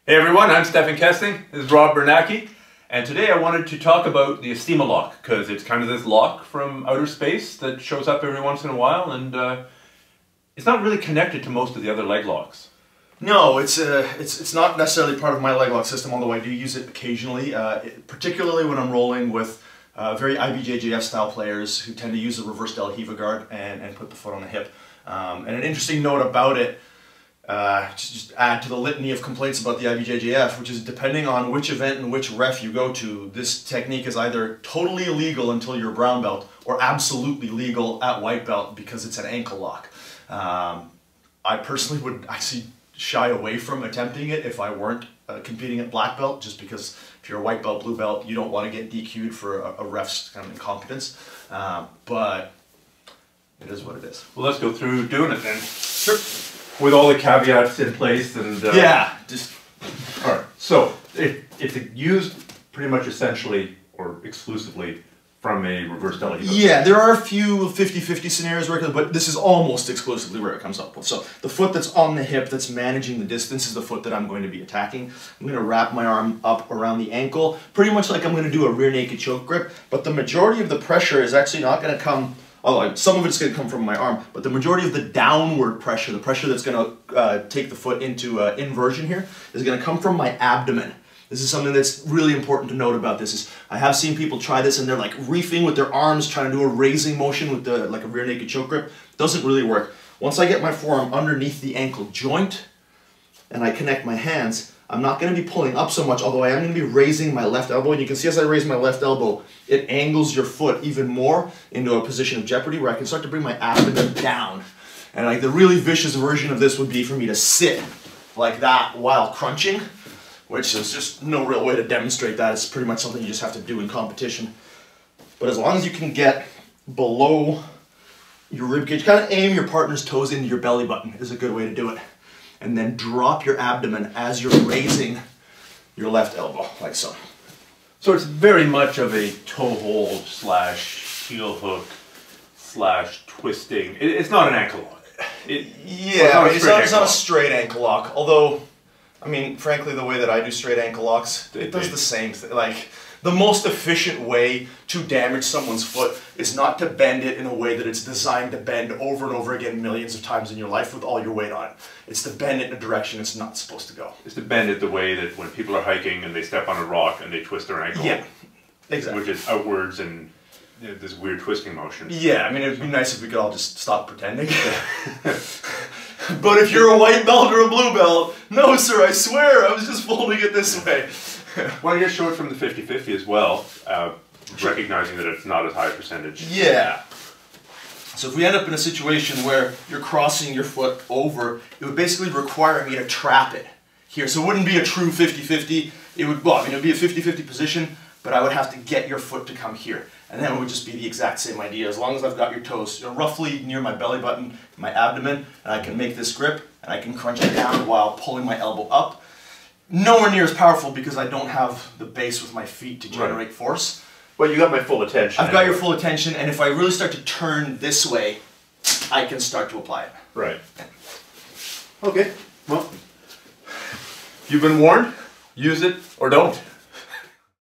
Hey everyone, I'm Stephan Kesting. This is Rob Biernacki. And today I wanted to talk about the Estima Lock, because it's kind of this lock from outer space that shows up every once in a while, and it's not really connected to most of the other leg locks. No, it's not necessarily part of my leg lock system, although I do use it occasionally, particularly when I'm rolling with very IBJJF style players who tend to use the reverse Del Hiva guard and put the foot on the hip. And an interesting note about it, just add to the litany of complaints about the IBJJF, which is depending on which event and which ref you go to, this technique is either totally illegal until you're brown belt or absolutely legal at white belt because it's an ankle lock. I personally would actually shy away from attempting it if I weren't competing at black belt, just because if you're a white belt, blue belt, you don't want to get DQ'd for a ref's kind of incompetence. But it is what it is. Well, let's go through doing it then. Sure. With all the caveats in place and... yeah, just... Alright, so it's used pretty much essentially or exclusively from a reverse Del Hiva. Yeah, there are a few 50-50 scenarios where it comes, but this is almost exclusively where it comes up with. So the foot that's on the hip that's managing the distance is the foot that I'm going to be attacking. I'm going to wrap my arm up around the ankle, pretty much like I'm going to do a rear naked choke grip, but the majority of the pressure is actually not going to come, although some of it's going to come from my arm, but the majority of the downward pressure, the pressure that's going to take the foot into inversion here, is going to come from my abdomen. This is something that's really important to note about this. Is I have seen people try this and they're like reefing with their arms, trying to do a raising motion with the like a rear naked choke grip. Doesn't really work. Once I get my forearm underneath the ankle joint and I connect my hands, I'm not going to be pulling up so much, although I am going to be raising my left elbow. And you can see as I raise my left elbow, it angles your foot even more into a position of jeopardy where I can start to bring my abdomen down. And like the really vicious version of this would be for me to sit like that while crunching, which is just no real way to demonstrate that. It's pretty much something you just have to do in competition. But as long as you can get below your ribcage, kind of aim your partner's toes into your belly button is a good way to do it. And then drop your abdomen as you're raising your left elbow, like so. So it's very much of a toe hold slash heel hook slash twisting. It's not an ankle lock. It's not a straight ankle lock, although, I mean, frankly, the way that I do straight ankle locks, it does the same thing. Like, the most efficient way to damage someone's foot is not to bend it in a way that it's designed to bend over and over again millions of times in your life with all your weight on it. It's to bend it in a direction it's not supposed to go. It's to bend it the way that when people are hiking and they step on a rock and they twist their ankle. Yeah, exactly. Which is outwards and this weird twisting motion. Yeah, I mean, it'd be nice if we could all just stop pretending. But if you're a white belt or a blue belt, no sir, I swear, I was just folding it this way. Well, you show it from the 50-50 as well, recognizing that it's not as high a percentage. Yeah. So if we end up in a situation where you're crossing your foot over, it would basically require me to trap it here. So it wouldn't be a true 50-50. It would, well, I mean, it would be a 50-50 position, but I would have to get your foot to come here. And then it would just be the exact same idea. As long as I've got your toes roughly near my belly button, my abdomen, and I can make this grip, and I can crunch it down while pulling my elbow up. Nowhere near as powerful because I don't have the base with my feet to generate force. Well, you got my full attention. I've got your full attention, and if I really start to turn this way, I can start to apply it. Right. Okay. Well, you've been warned. Use it or don't.